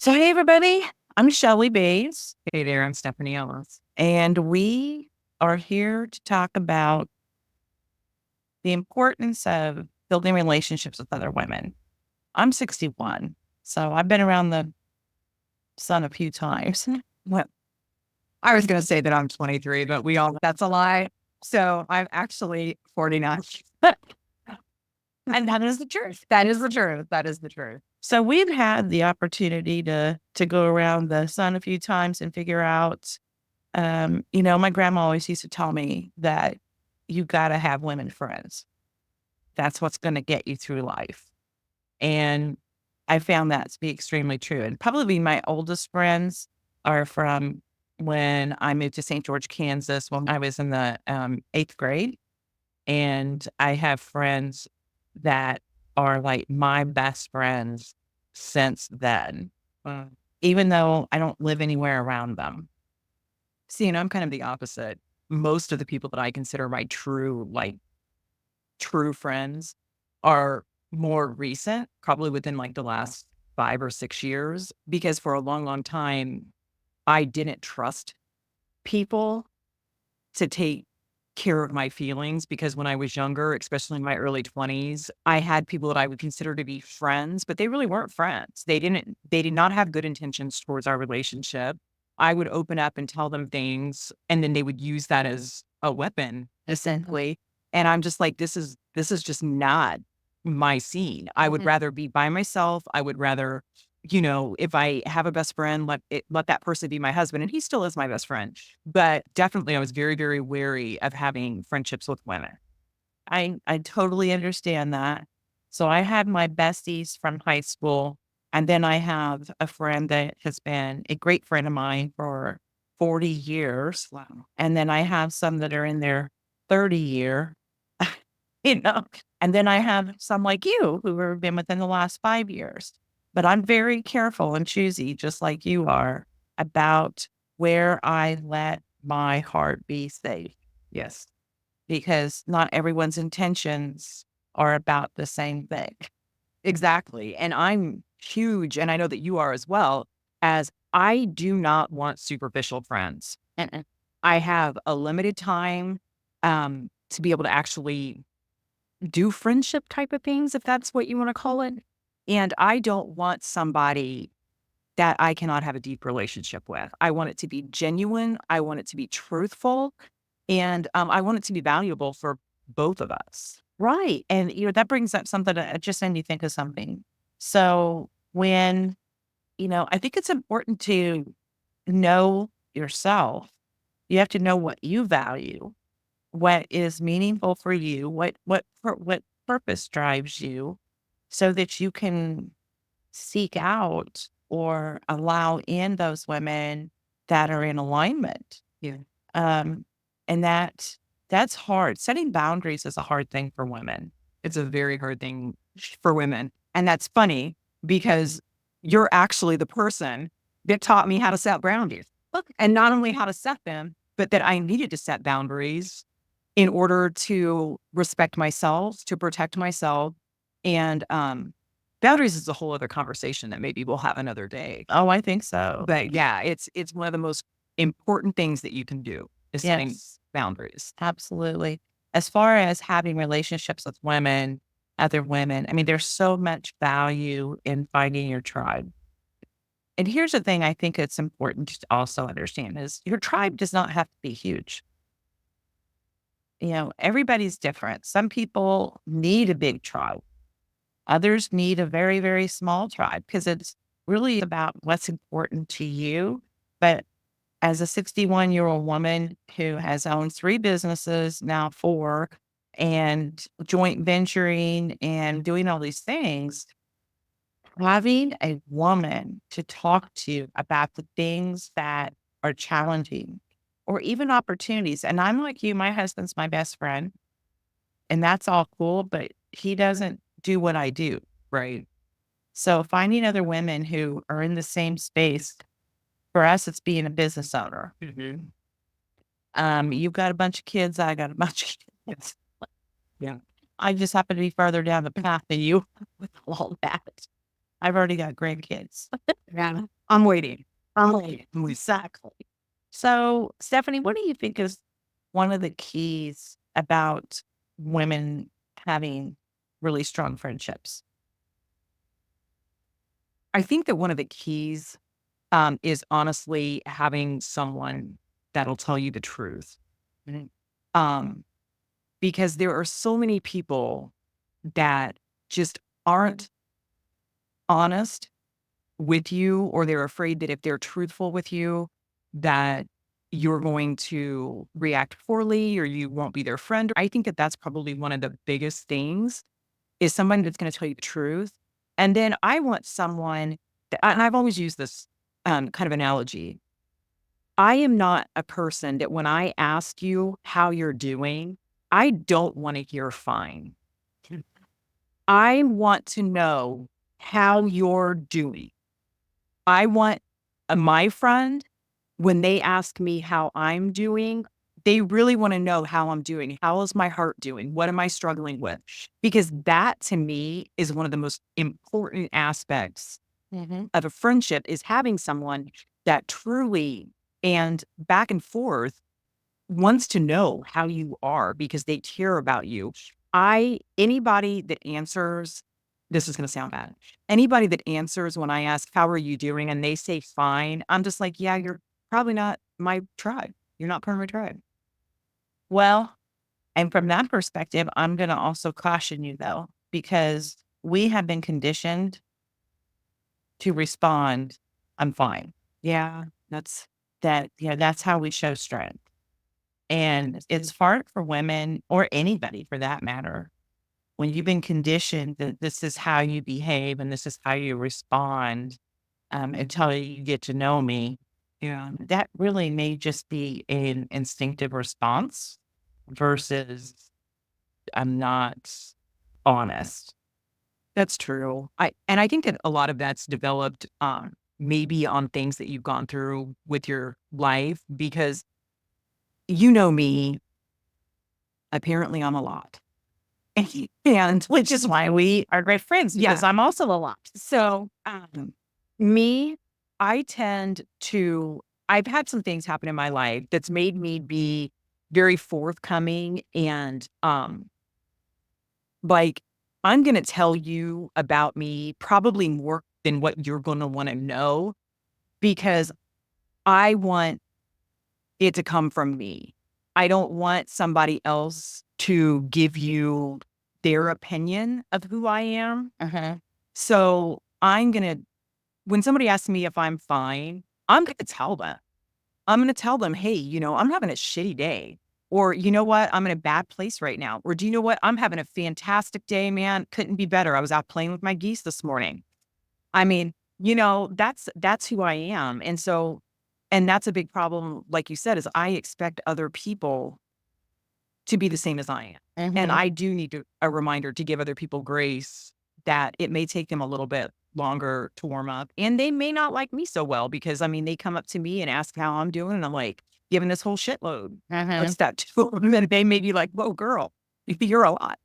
So, hey, everybody, I'm Shelly Bays, Hey there, I'm Stephanie Ellis. and we are here to talk about the importance of building relationships with other women. I'm 61, so I've been around the sun a few times. Well, I was going to say that I'm 23, but that's a lie. So I'm actually 49. And that is the truth. That is the truth. That is the truth. So, we've had the opportunity to go around the sun a few times and figure out, my grandma always used to tell me that you got to have women friends. That's what's going to get you through life. And I found that to be extremely true. And probably my oldest friends are from when I moved to St. George, Kansas, when I was in the eighth grade. And I have friends that are like my best friends since then, even though I don't live anywhere around them. See, and I'm kind of the opposite. Most of the people that I consider my true friends are more recent, probably within like the last 5 or 6 years, because for a long, long time, I didn't trust people to take care of my feelings because when I was younger, especially in my early 20s, I had people that I would consider to be friends, but they really weren't friends. They did not have good intentions towards our relationship. I would open up and tell them things, and then they would use that as a weapon, essentially. And I'm just like, this is just not my scene. I would rather be by myself. I would rather, if I have a best friend, let that person be my husband, and he still is my best friend. But definitely, I was very, very wary of having friendships with women. I totally understand that. So I had my besties from high school, and then I have a friend that has been a great friend of mine for 40 years. Wow. And then I have some that are in their 30 year, you know, and then I have some like you who have been within the last 5 years. But I'm very careful and choosy, just like you are, about where I let my heart be safe, Yes. because not everyone's intentions are about the same thing. Exactly. And I'm huge, and I know that you are as well, as I do not want superficial friends. Mm-mm. I have a limited time to be able to actually do friendship type of things, if that's what you want to call it. And I don't want somebody that I cannot have a deep relationship with. I want it to be genuine. I want it to be truthful. And I want it to be valuable for both of us. Right. And, that brings up something that just made me think of something. So when, I think it's important to know yourself. You have to know what you value, what is meaningful for you, what purpose drives you, so that you can seek out or allow in those women that are in alignment. Yeah. Um, and that's hard. Setting boundaries is a hard thing for women. It's a very hard thing for women. And that's funny because you're actually the person that taught me how to set boundaries. And not only how to set them, but that I needed to set boundaries in order to respect myself, to protect myself. And boundaries is a whole other conversation that maybe we'll have another day. Oh, I think so. But yeah, it's one of the most important things that you can do is setting Yes, boundaries. absolutely. As far as having relationships with women, other women, I mean, there's so much value in finding your tribe. And here's the thing I think it's important to also understand is your tribe does not have to be huge. Everybody's different. Some people need a big tribe. Others need a very, very small tribe because it's really about what's important to you. But as a 61-year-old woman who has owned three businesses, now four, and joint venturing and doing all these things, having a woman to talk to about the things that are challenging or even opportunities. And I'm like you, my husband's my best friend, and that's all cool, but he doesn't do what I do. Right. So finding other women who are in the same space, for us, it's being a business owner. Mhm. You've got a bunch of kids, I got a bunch of kids. Yeah. I just happen to be further down the path than you with all that. I've already got grandkids. Yeah. I'm waiting. Exactly. So, Stephanie, what do you think is one of the keys about women having really strong friendships? I think that one of the keys is honestly having someone that'll tell you the truth. Mhm. Um, because there are so many people that just aren't honest with you, or they're afraid that if they're truthful with you, that you're going to react poorly or you won't be their friend. I think that that's probably one of the biggest things is someone that's going to tell you the truth. And then I want someone that, and I've always used this kind of analogy. I am not a person that when I ask you how you're doing, I don't want to hear fine. I want to know how you're doing. I want my friend, when they ask me how I'm doing, they really want to know how I'm doing. How is my heart doing? What am I struggling with? Because that to me is one of the most important aspects Mhm. of a friendship is having someone that truly and back and forth wants to know how you are because they care about you. Anybody that answers, this is going to sound bad. Anybody that answers when I ask, how are you doing? And they say fine, I'm just like, yeah, you're probably not my tribe. You're not part of my tribe. Well, and from that perspective, I'm going to also caution you though, because we have been conditioned to respond, I'm fine. Yeah, that's That's how we show strength. And it's hard for women or anybody for that matter when you've been conditioned that this is how you behave and this is how you respond until you get to know me. yeah. That really may just be an instinctive response versus I'm not honest. That's true. I think that a lot of that's developed maybe on things that you've gone through with your life because you know me, apparently I'm a lot. And Which is why we are great friends because yeah. I'm also a lot. So me, I tend to I've had some things happen in my life that's made me be very forthcoming and like I'm gonna tell you about me probably more than what you're gonna want to know because I want it to come from me. I don't want somebody else to give you their opinion of who I am. Uh-huh. So I'm going to, when somebody asks me if I'm fine, I'm going to tell them. I'm going to tell them, hey, I'm having a shitty day. Or, you know what? I'm in a bad place right now. Or, do you know what? I'm having a fantastic day, man. Couldn't be better. I was out playing with my geese this morning. I mean, that's who I am. And so, and that's a big problem, like you said, is I expect other people to be the same as I am. And Mhm. I do need a reminder to give other people grace that it may take them a little bit longer to warm up. And they may not like me so well because I mean, they come up to me and ask how I'm doing. And I'm like, giving this whole shitload of Uh-huh. stuff to them. And they may be like, whoa, girl, you're a lot.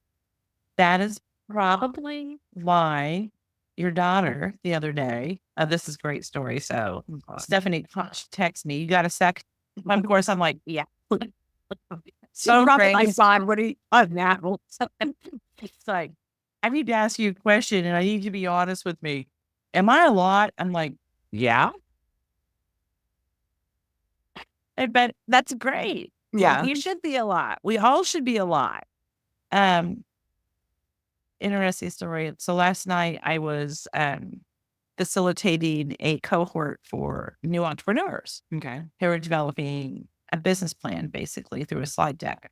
That is probably why your daughter the other day, this is a great story. So Oh, God. Stephanie texts me, you got a sec? Of course, I'm like, yeah. So So my crazy. son, what do you, oh, now? It's like, I need to ask you a question and I need you to be honest with me. Am I a lot? I'm like, yeah. I bet that's great. Yeah. You should be a lot. We all should be a lot. Um, Interesting story. So last night I was facilitating a cohort for new entrepreneurs Okay. who are developing a business plan basically through a slide deck.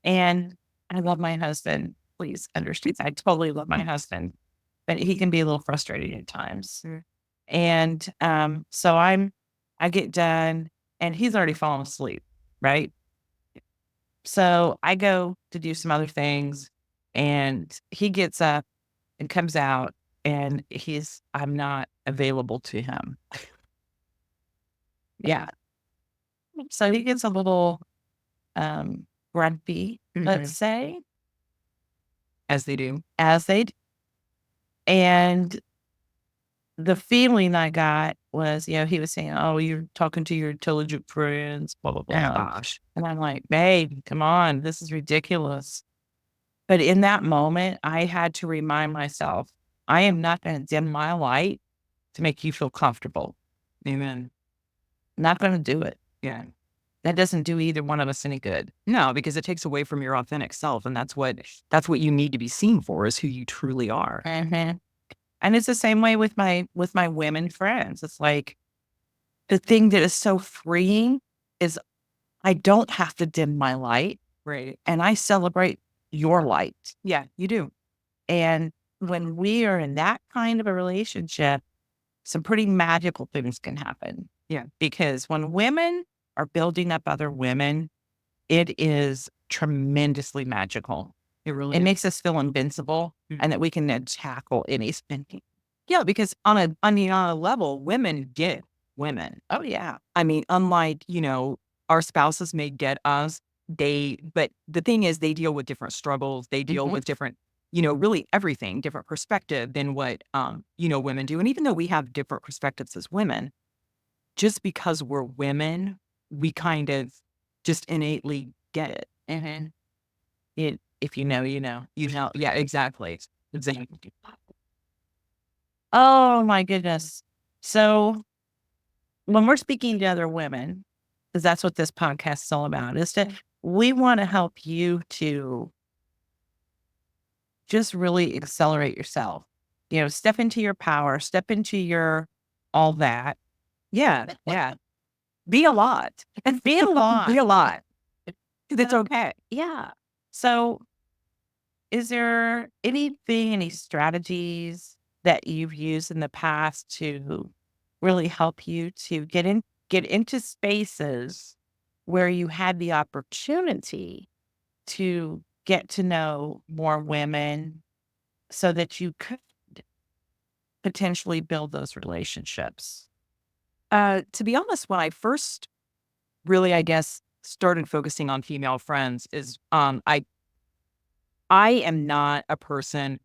And I love my husband. Please understand. I totally love my husband, but he can be a little frustrating at times. Mm. And so I get done and he's already fallen asleep. Right. So I go to do some other things and he gets up and comes out and I'm not available to him. Yeah. So he gets a little grumpy, let's Mhm. say, As they do. as they d- and the feeling I got was, he was saying, "Oh, you're talking to your intelligent friends, blah, blah, Oh blah." gosh. And I'm like, "Babe, come on, this is ridiculous." But in that moment, I had to remind myself, I am not going to dim my light to make you feel comfortable. Amen. Not going to do it. Yeah. That doesn't do either one of us any good. No, because it takes away from your authentic self, and that's what you need to be seen for is who you truly are. Mhm. And it's the same way with my women friends. It's like the thing that is so freeing is I don't have to dim my light Right. and I celebrate your light. Yeah, you do. And when we are in that kind of a relationship, some pretty magical things can happen. Yeah. Because when women are building up other women, it is tremendously magical. It really It is. makes us feel invincible Mm. and that we can then tackle any spinning. Yeah, because on a level, women get women. Oh, yeah. I mean, unlike, our spouses may get us, but the thing is they deal with different struggles. They deal Mhm. with different, really everything, different perspective than what, women do. And even though we have different perspectives as women, just because we're women, we kind of just innately get it. Mhm. If you know, you know. Yeah, exactly. Exactly. Oh my goodness. So when we're speaking to other women, because that's what this podcast is all about, is to we want to help you to just really accelerate yourself. Step into your power, step into your all that. Yeah, yeah. Be a lot. And be a Be lot. a lot. It's okay. Yeah. So is there anything, any strategies that you've used in the past to really help you to get into spaces where you had the opportunity to get to know more women so that you could potentially build those relationships? To be honest, when I first really, I guess, started focusing on female friends is I am not a person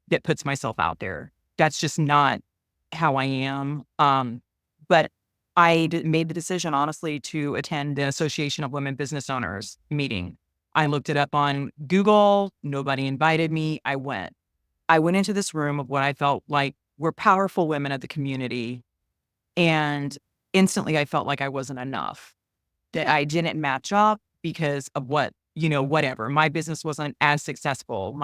that puts myself out there. That's just not how I am. But made the decision, honestly, to attend the Association of Women Business Owners meeting. I looked it up on Google. Nobody invited me. I went. I went into this room of what I felt like were powerful women of the community. And instantly I felt like I wasn't enough, that I didn't match up because of whatever. My business wasn't as successful.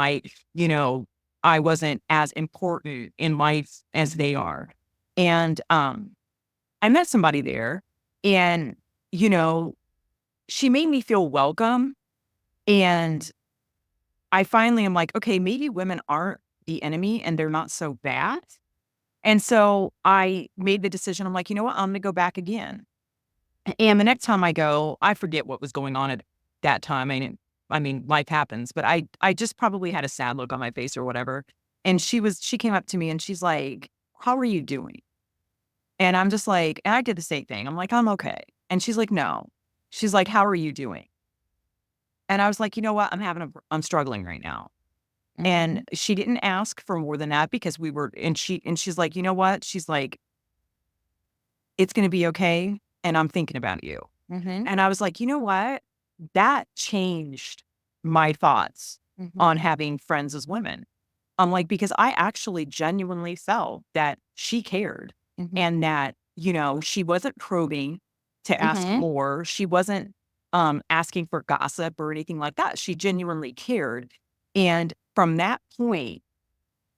You know, I wasn't as important in life as they are. And I met somebody there and, you know, she made me feel welcome. And I finally am like, okay, maybe women aren't the enemy and they're not so bad. And so I made the decision. I'm like, you know what? I'm going to go back again. And the next time I go, I forget what was going on at that time. I mean, life happens, but I just probably had a sad look on my face or whatever. And she came up to me and she's like, "How are you doing?" And I'm just like, and I did the same thing. I'm like, "I'm okay." And she's like, "No." She's like, "How are you doing?" And I was like, "You know what? I'm struggling right now." And she didn't ask for more than that because she's like, "You know what?" She's like, "It's going to be okay. And I'm thinking about you." Mhm. And I was like, you know what? That changed my thoughts Mhm. on having friends as women. I'm like, because I actually genuinely felt that she cared Mhm. and that, she wasn't probing to ask Mhm. more. She wasn't asking for gossip or anything like that. She genuinely cared. And from that point,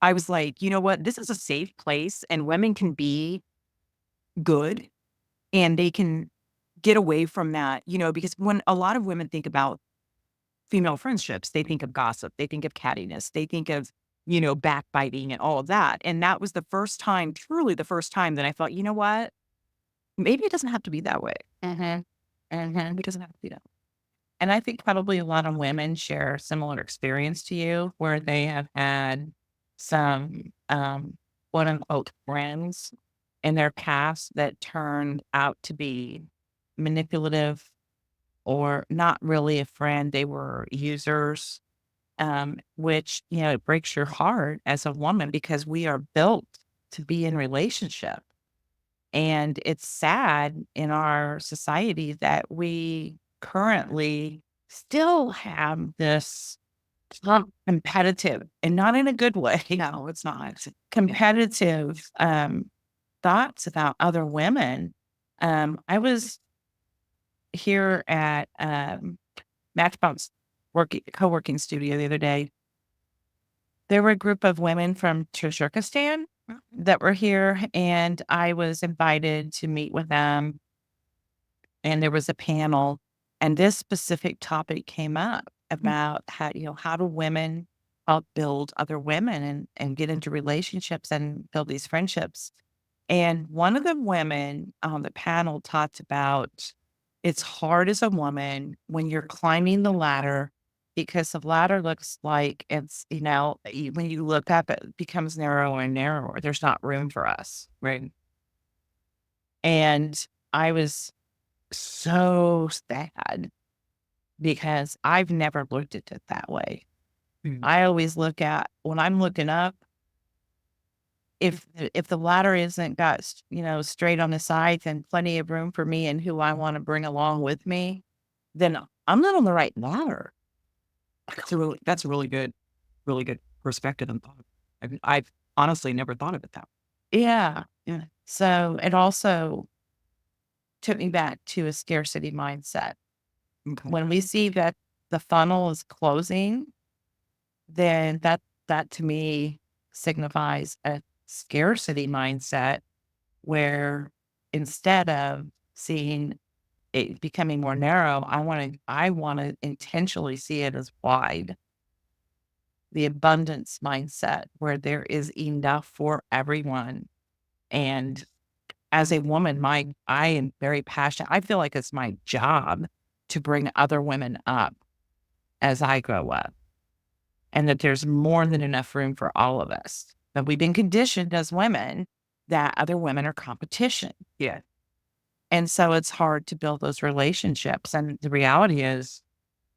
I was like, you know what? This is a safe place and women can be good and they can get away from that, because when a lot of women think about female friendships, they think of gossip, they think of cattiness, they think of, backbiting and all of that. And that was the first time, truly the first time that I thought, you know what? Maybe it doesn't have to be that way. Mhm. Mhm. It doesn't have to be that And I think probably a lot of women share a similar experience to you where they have had some, quote unquote friends in their past that turned out to be manipulative or not really a friend. They were users, which, it breaks your heart as a woman because we are built. to be in relationship. And it's sad in our society that we currently still have this competitive, and not in a good way. No, it's not. Competitive thoughts about other women. I was here at Matchbox co-working studio the other day. There were a group of women from Tajikistan that were here, and I was invited to meet with them. And there was a panel, and this specific topic came up about how, how do women help build other women and get into relationships and build these friendships. And one of the women on the panel talked about it's hard as a woman when you're climbing the ladder because the ladder looks like it's, when you look up, it becomes narrower and narrower. There's not room for us. Right. And I was so sad because I've never looked at it that way. Mm. I always look at when I'm looking up, if the ladder isn't got, straight on the sides and plenty of room for me and who I want to bring along with me, then I'm not on the right ladder. That's a really good perspective and thought. I've honestly never thought of it that Yeah. Yeah. So it also took me back to a scarcity mindset. way. Okay. When we see that the funnel is closing, then that to me signifies a scarcity mindset where instead of seeing it becoming more narrow, I want to intentionally see it as wide. The abundance mindset where there is enough for everyone. And as a woman, I am very passionate. I feel like it's my job to bring other women up as I grow up, and that there's more than enough room for all of us. But we've been conditioned as women that other women are competition. Yeah. And so it's hard to build those relationships. And the reality is,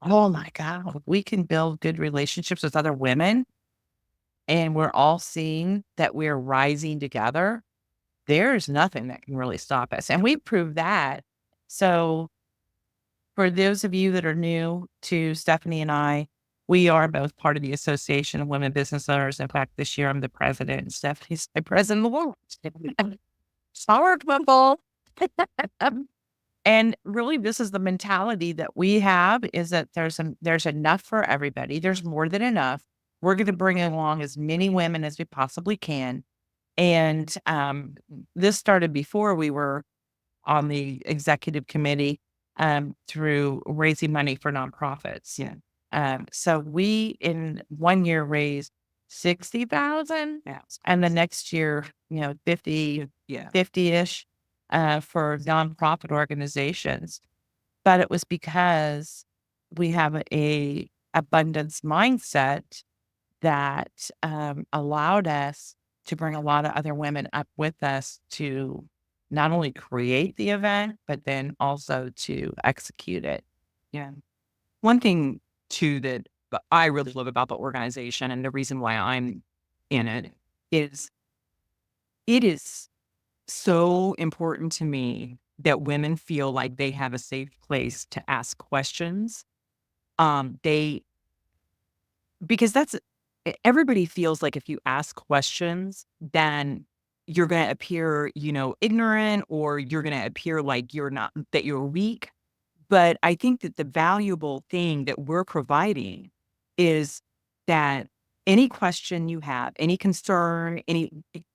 oh my God, we can build good relationships with other women and we're all seeing that we're rising together. There's nothing that can really stop us. And we proved that. So for those of you that are new to Stephanie and I, we are both part of the Association of Women Business Owners. In fact, this year I'm the president and Stephanie's the president of the world. Sorry, people. And really, this is the mentality that we have is that there's enough for everybody. There's more than enough. We're going to bring along as many women as we possibly can. And this started before we were on the executive committee through raising money for nonprofits. Yeah. So we in one year raised 60,000, Yeah. and the next year, 50, Yeah. 50-ish for nonprofit organizations. But it was because we have a abundance mindset that allowed us to bring a lot of other women up with us to not only create the event, but then also to execute it. Yeah. One thing too that I really love about the organization and the reason why I'm in is it is so important to me that women feel like they have a safe place to ask questions. They because that's everybody feels like if you ask questions, then you're going to appear, ignorant, or you're going to appear like you're weak. But I think that the valuable thing that we're providing is that any question you have, any concern,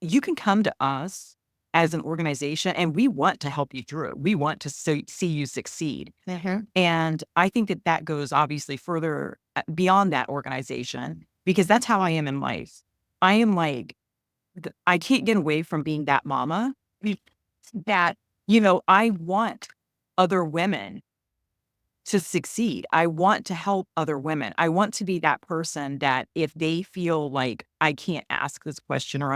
you can come to us as an organization and we want to help you through it. We want to see you succeed. Mhm. And I think that that goes obviously further beyond that organization because that's how I am in life. I am like, I can't get away from being that mama that, I want other women to succeed. I want to help other women. I want to be that person that if they feel like I can't ask this question or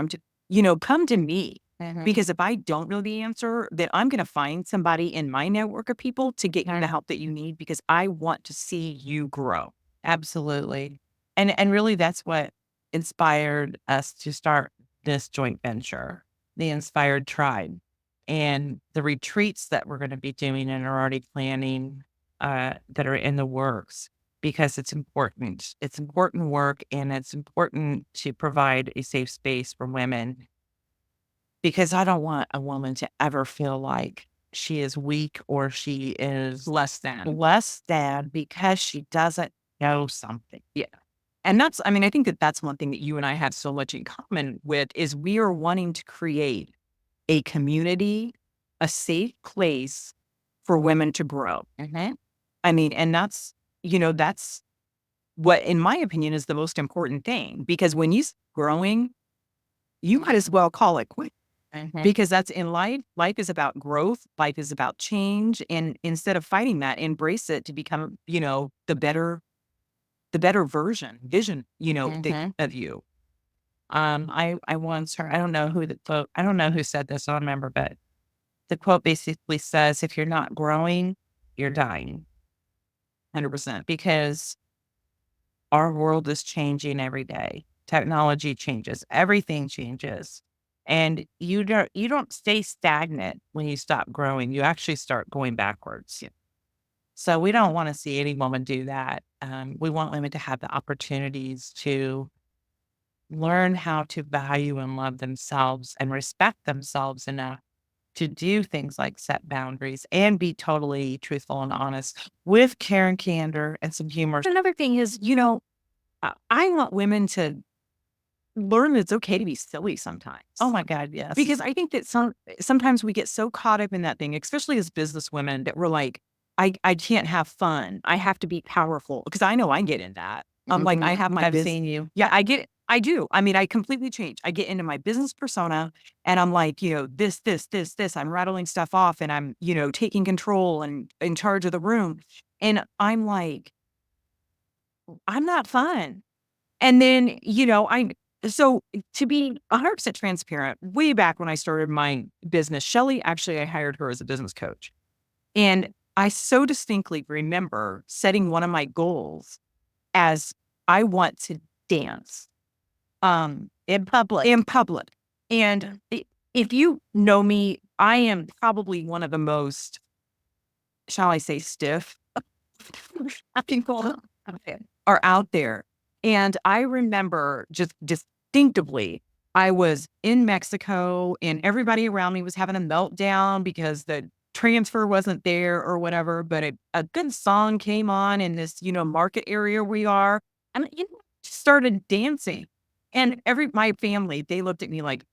come to me. Mhm. Because if I don't know the answer, then I'm going to find somebody in my network of people to get you the help that you need because I want to see you grow. Absolutely. And really that's what inspired us to start this joint venture, the Inspired Tribe, and the retreats that we're going to be doing and are already planning that are in the works because it's important. It's important work and it's important to provide a safe space for women because I don't want a woman to ever feel like she is weak or she is less than because she doesn't know something. Yeah. And that's, I mean, I think that that's one thing that you and I have so much in common with is we are wanting to create a community, a safe place for women to grow. I mean, and that's, that's what, in my opinion, is the most important thing because when you growing, you might as well call it quit. Because that's in life. Life is about growth. Life is about change. And instead of fighting that, embrace it to become, the better vision, of you. I once heard, I don't know who the quote, I don't know who said this, I don't remember, but the quote basically says, if you're not growing, you're dying. 100%. Because our world is changing every day. Technology changes, everything changes. And you don't stay stagnant when you stop growing. You actually start going backwards. Yeah. So we don't want to see any woman do that. We want women to have the opportunities to learn how to value and love themselves and respect themselves enough to do things like set boundaries and be totally truthful and honest with care and candor and some humor. Another thing is, I want women to learn that it's okay to be silly sometimes. Oh my God, yes. Because I think that sometimes we get so caught up in that thing, especially as business women, that we're like, I can't have fun. I have to be powerful. Because I know I get in that. I'm like, I have my I've seen you. Yeah, I get it. I do. I mean, I completely change. I get into my business persona and I'm like, this. I'm rattling stuff off and I'm, taking control and in charge of the room. And I'm like, I'm not fun. And then, so to be 100% transparent, way back when I started my business, Shelly, actually, I hired her as a business coach. And I so distinctly remember setting one of my goals as I want to dance In public. in public. And if you know me, I am probably one of the most, shall I say, stiff people are out there. And I remember just distinctively, I was in Mexico and everybody around me was having a meltdown because the transfer wasn't there or whatever. But a good song came on in this, market area we are. And just started dancing. And my family, they looked at me like,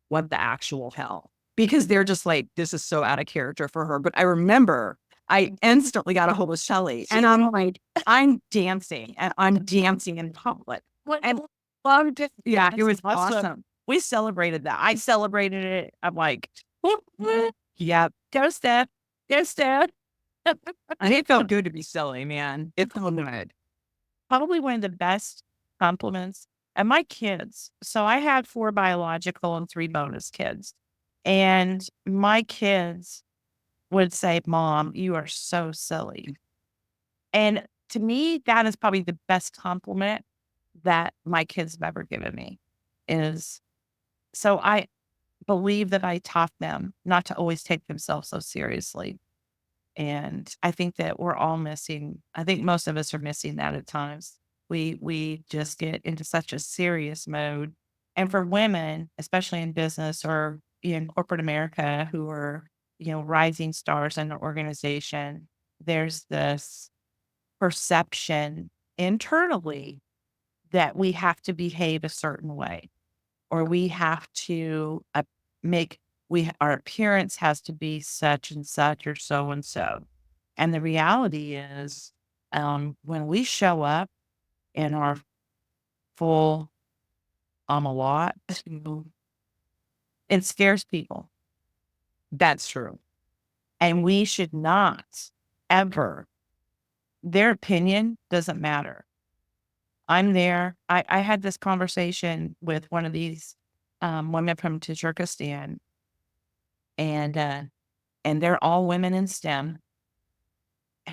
what the actual hell? Because they're just like, this is so out of character for her. But I remember I instantly got a hold of Shelly and I'm like, I'm dancing and I'm dancing in public. And loved it. Yeah, it was awesome. We celebrated that. I celebrated it. I'm like, yeah, go Steph. Go Steph. And it felt good to be silly, man. It felt good. Probably one of the best compliments. And my kids, so I had 4 biological and 3 bonus kids. And my kids would say, "Mom, you are so silly." And to me, that is probably the best compliment that my kids have ever given me is so I believe that I taught them not to always take themselves so seriously. And I think that we're all missing, I think most of us are missing that at times. We just get into such a serious mode. And for women, especially in business or in corporate America who are, rising stars in the organization, there's this perception internally that we have to behave a certain way or we have to make our appearance has to be such and such or so and so. And the reality is, when we show up in our full a lot, it scares people. That's true. And we should not ever, their opinion doesn't matter. I'm there. I had this conversation with one of these women from Tajikistan, and they're all women in STEM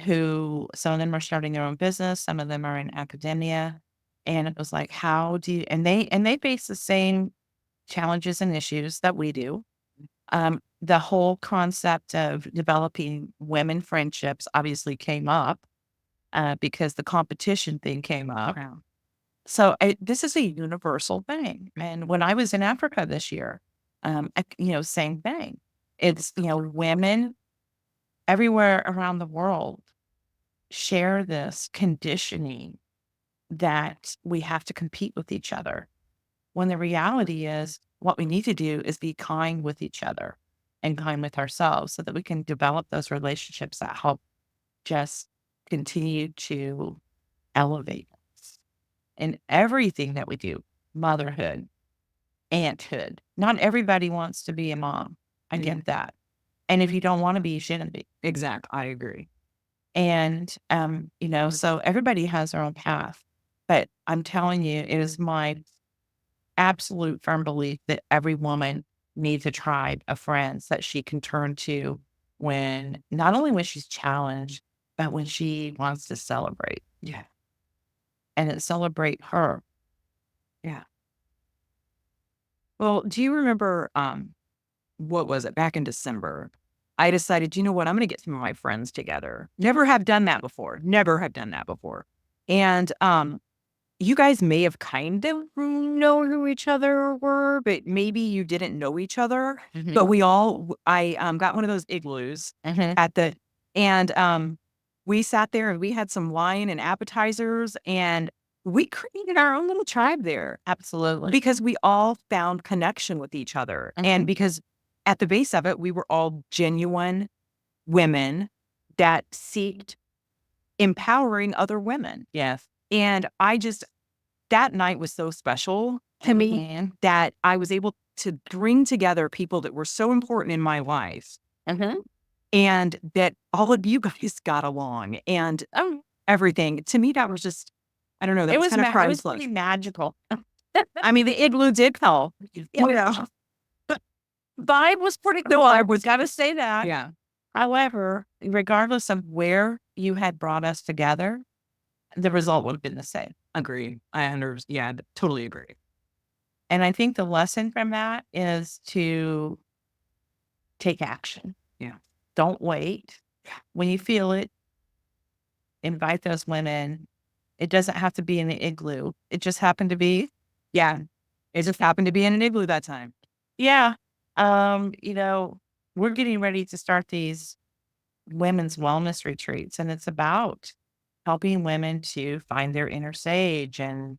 who some of them are starting their own business, some of them are in academia. And it was like, how do you, and they face the same challenges and issues that we do. The whole concept of developing women friendships obviously came up because the competition thing came up. Yeah. So this is a universal thing. And when I was in Africa this year, same thing. It's, women everywhere around the world share this conditioning that we have to compete with each other. When the reality is, what we need to do is be kind with each other and kind with ourselves so that we can develop those relationships that help just continue to elevate us in everything that we do. Motherhood, aunthood. Not everybody wants to be a mom. I get that. And if you don't want to be, you shouldn't be. Exactly. I agree. And, so everybody has their own path. But I'm telling you, it is my absolute firm belief that every woman needs a tribe of friends that she can turn to when not only when she's challenged, but when she wants to celebrate Yeah. and it celebrate her. Yeah. Well, do you remember, what was it? Back in December, I decided, you know what? I'm going to get some of my friends together. Never have done that before. Never have done that before. And, you guys may have kind of known who each other were, but maybe you didn't know each other. Mhm. But I got one of those igloos Mhm. at we sat there and we had some wine and appetizers and we created our own little tribe there Absolutely. because we all found connection with each other. And because at the base of it, we were all genuine women that seeked empowering other women. Yes. And that night was so special to me that I was able to bring together people that were so important in my life and that all of you guys got along and everything. To me, that was just, I don't know, that It was was kind of it was priceless. pretty magical. I mean, the igloo did help. Yeah. Vibe was pretty cool. I was gotta say that. Yeah, However, regardless of where you had brought us together, the result would have been the same. agree. Totally agree. And I think the lesson from that is to take action. Yeah. Don't wait. When you feel it, invite those women. It doesn't have to be in the igloo. It just happened to be, Yeah. It just happened to be in an igloo that time. yeah. We're getting ready to start these women's wellness retreats, and it's about helping women to find their inner sage and,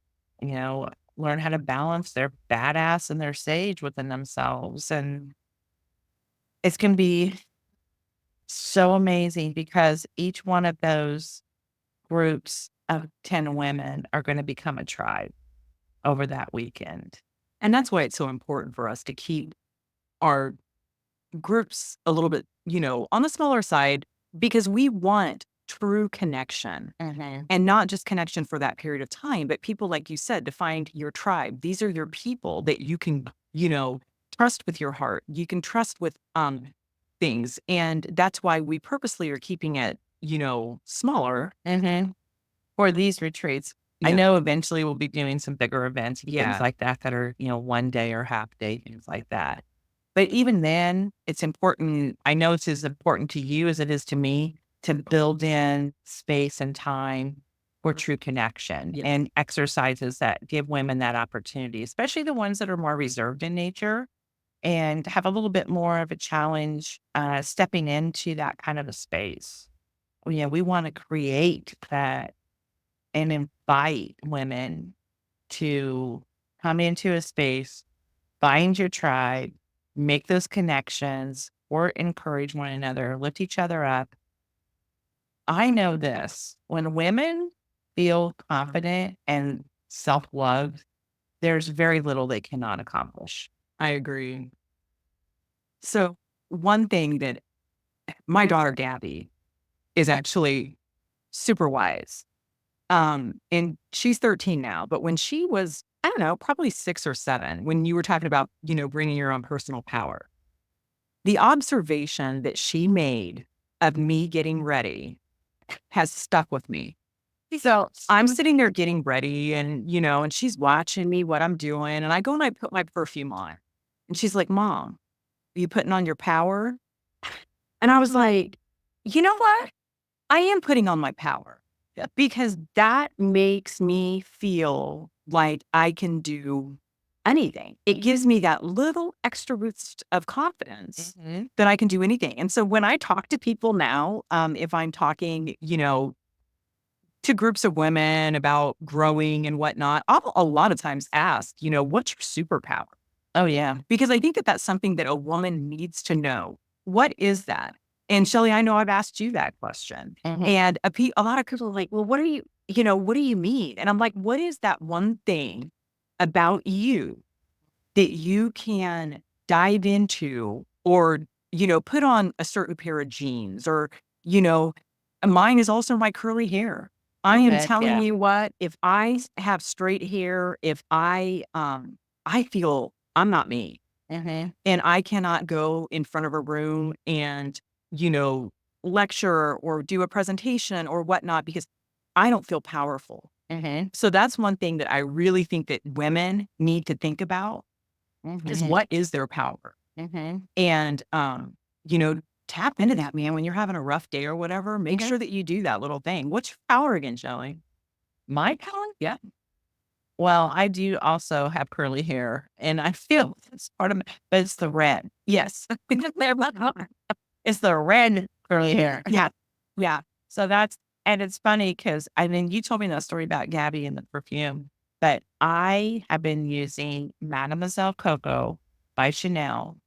learn how to balance their badass and their sage within themselves. And it's going to be so amazing because each one of those groups of 10 women are going to become a tribe over that weekend. And that's why it's so important for us to keep our groups a little bit, on the smaller side, because we want true connection and not just connection for that period of time, but people, like you said, to find your tribe. These are your people that you can, trust with your heart. You can trust with things. And that's why we purposely are keeping it, smaller. For these retreats. I Yeah. know eventually we'll be doing some bigger events and Yeah. things like that that are, one day or half day, things like that. But even then, it's important. I know it's as important to you as it is to me to build in space and time for true connection Yes. and exercises that give women that opportunity, especially the ones that are more reserved in nature and have a little bit more of a challenge stepping into that kind of a space. We want to create that and invite women to come into a space, find your tribe, make those connections, or encourage one another, lift each other up. I know this when women feel confident and self love, there's very little they cannot accomplish. I agree. So one thing that my daughter Gabby is actually super wise. And she's 13 now, but when she was, I don't know, probably 6 or 7, when you were talking about, bringing your own personal power, the observation that she made of me getting ready has stuck with me. So I'm sitting there getting ready and, and she's watching me, what I'm doing. And I go and I put my perfume on. And she's like, Mom, are you putting on your power? And I was like, you know what? I am putting on my power. Yeah. Because that makes me feel like I can do anything. It gives me that little extra boost of confidence that I can do anything. And so when I talk to people now, if I'm talking, to groups of women about growing and whatnot, I'll a lot of times ask, what's your superpower? Oh, yeah. Because I think that that's something that a woman needs to know. What is that? And Shelly, I know I've asked you that question. And a lot of people are like, well, what do you mean? And I'm like, what is that one thing about you that you can dive into or, put on a certain pair of jeans or, you know, mine is also my curly hair. I am telling you what, if I have straight hair, if I feel I'm not me and I cannot go in front of a room and, you know, lecture or do a presentation or whatnot because I don't feel powerful. So that's one thing that I really think that women need to think about is what is their power? And, you know, tap into that, man. When you're having a rough day or whatever, make sure that you do that little thing. What's your power again, Shelly? My power? Yeah. Well, I do also have curly hair, and I feel it's part of me, but it's the red. Yes. It's the red curly hair. Yeah. Yeah. So that's, and it's funny because I mean, you told me that story about Gabby and the perfume, but I have been using Mademoiselle Coco by Chanel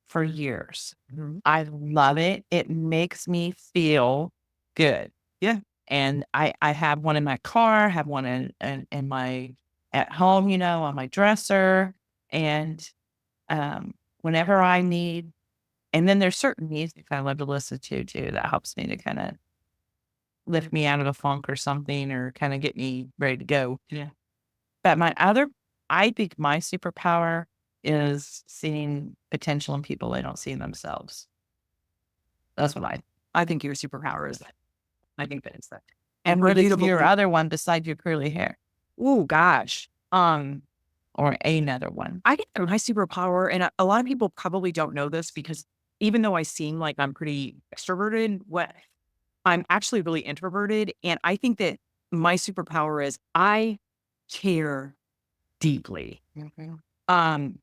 for years. I love it. It makes me feel good. Yeah. And I have one in my car, have one in my at home, on my dresser. And whenever I need, and then there's certain music I love to listen to too that helps me to kind of lift me out of a funk or something or kind of get me ready to go. Yeah. But I think my superpower is seeing potential in people they don't see in themselves. That's what I think your superpower is that. I think that it's that. and what is your other one besides your curly hair? Oh gosh. Or another one? I get my superpower, and a lot of people probably don't know this because even though I seem like I'm pretty extroverted, what I'm actually really introverted. And I think that my superpower is I care deeply. Um,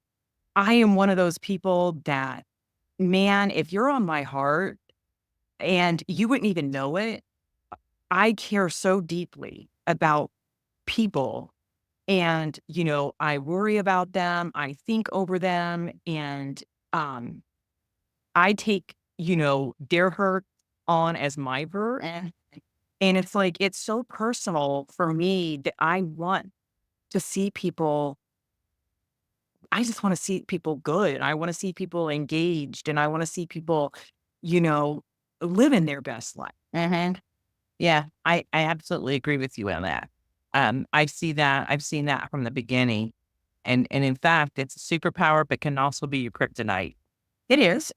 I am one of those people that, man, if you're on my heart and you wouldn't even know it, I care so deeply about people. And, I worry about them, I think over them, and um, I take, their hurt on as my hurt. And it's like, it's so personal for me that I want to see people. I just want to see people good. I want to see people engaged and I want to see people, you know, living their best life. Yeah, I absolutely agree with you on that. I see that. I've seen that from the beginning, and in fact, it's a superpower, but can also be your kryptonite. It is.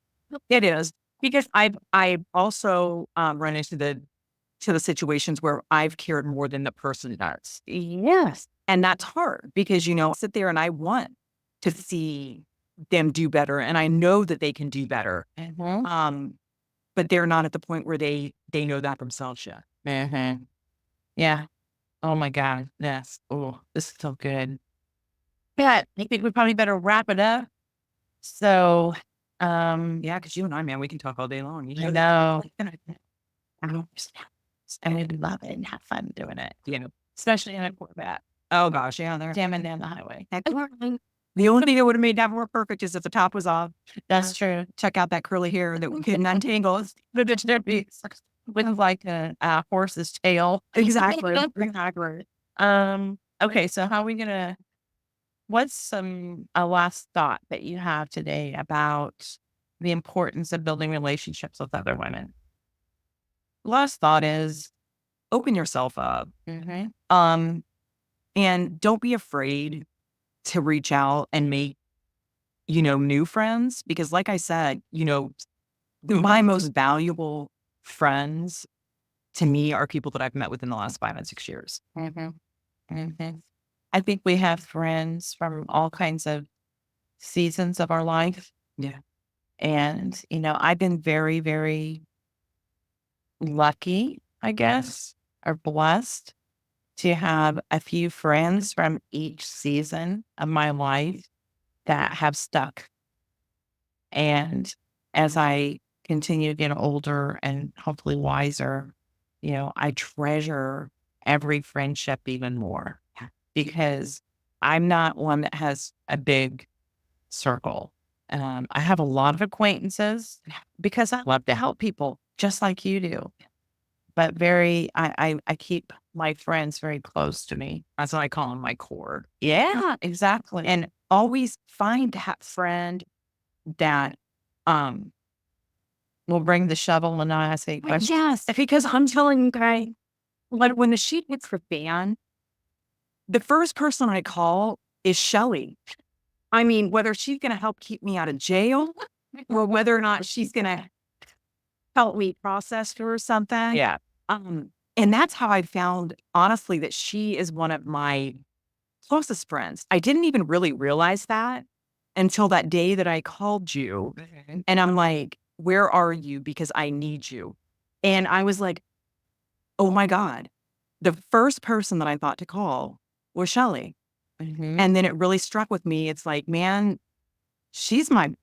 It is because I've also run into the situations where I've cared more than the person does. Yes. And that's hard because, I sit there and I want to see them do better. And I know that they can do better. But they're not at the point where they know that themselves yet. Yeah. Oh my God. Yes. Oh, this is so good. Yeah, I think we probably better wrap it up. So, Yeah, because you and I, man, we can talk all day long. I know. And we love it and have fun doing it, especially in a Corvette, Oh gosh, yeah, they're jamming down the highway. the only thing that would have made that more perfect is if the top was off. That's true. Check out that curly hair that we couldn't untangle. With like a horse's tail. Exactly. Exactly. Okay, so how are we gonna? What's a last thought that you have today about the importance of building relationships with other women? Last thought is open yourself up. And don't be afraid to reach out and make, new friends. Because like I said, my most valuable friends to me are people that I've met within the last 5 and 6 years. Mhm. Mhm. I think we have friends from all kinds of seasons of our life. Yeah. And, I've been very, very lucky, I guess, or blessed to have a few friends from each season of my life that have stuck. And as I continue to get older and hopefully wiser, I treasure every friendship even more because I'm not one that has a big circle. I have a lot of acquaintances because I love to help people just like you do. But I keep my friends very close to me. That's what I call them, my core. Yeah, exactly. And always find that friend that, um We'll bring the shovel and I say questions. yes, because I'm telling you guys, when the sheet hits the fan, the first person I call is Shelly. I mean, whether she's gonna help keep me out of jail or whether or not she's gonna help me process through something. Yeah. And that's how I found, honestly, that she is one of my closest friends. I didn't even really realize that until that day that I called you. Mhm. And I'm like, where are you? Because I need you. And I was like, oh my God. The first person that I thought to call was Shelly. Mhm. And then it really struck with me. It's like, man, she's my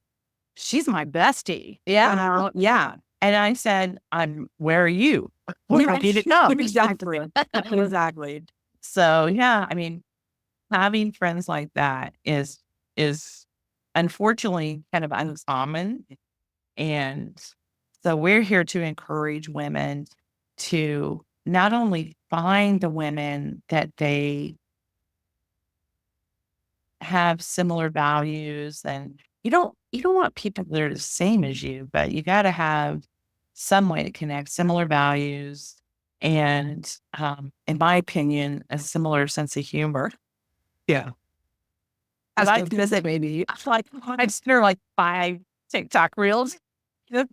she's my bestie. Yeah. Yeah. And I said, where are you? Yeah, I need to know. exactly. Exactly. So yeah, I mean, having friends like that is unfortunately kind of uncommon. And so we're here to encourage women to not only find the women that they have similar values, and you don't want people that are the same as you, but you got to have some way to connect similar values and, in my opinion, a similar sense of humor. Yeah. I like to visit maybe. I feel like I'd spare like 5 TikTok reels. Well,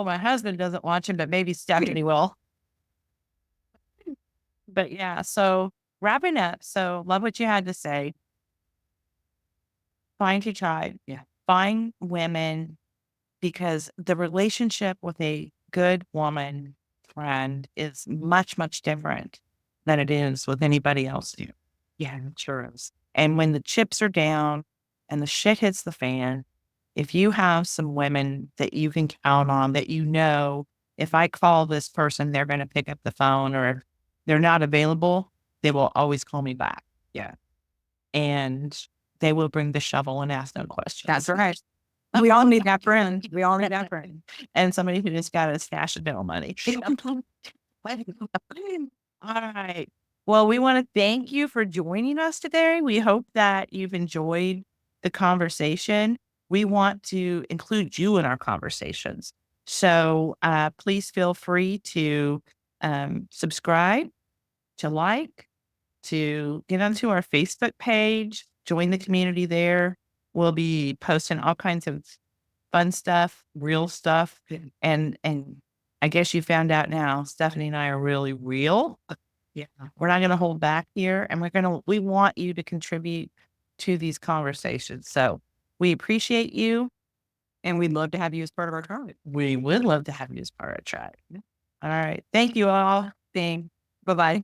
my husband doesn't watch him, but maybe Stephanie will. But yeah, so wrapping up. So love what you had to say. Find your tribe. Yeah. Find women because the relationship with a good woman friend is much, much different than it is with anybody else. Yeah, it sure is. And when the chips are down and the shit hits the fan, if you have some women that you can count on, that if I call this person, they're going to pick up the phone, or if they're not available, they will always call me back. Yeah. And they will bring the shovel and ask no questions. That's right. We all need that friend. We all need that friend. And somebody who just got a stash of dental money. All right. Well, we want to thank you for joining us today. We hope that you've enjoyed the conversation. We want to include you in our conversations. So please feel free to subscribe, to like, to get onto our Facebook page, join the community there. We'll be posting all kinds of fun stuff, real stuff. And I guess you found out now, Stephanie and I are really real. Yeah. We're not going to hold back here, and we want you to contribute to these conversations. So we appreciate you. And we'd love to have you as part of our tribe. We would love to have you as part of our tribe. All right. Thank you all. Bye bye.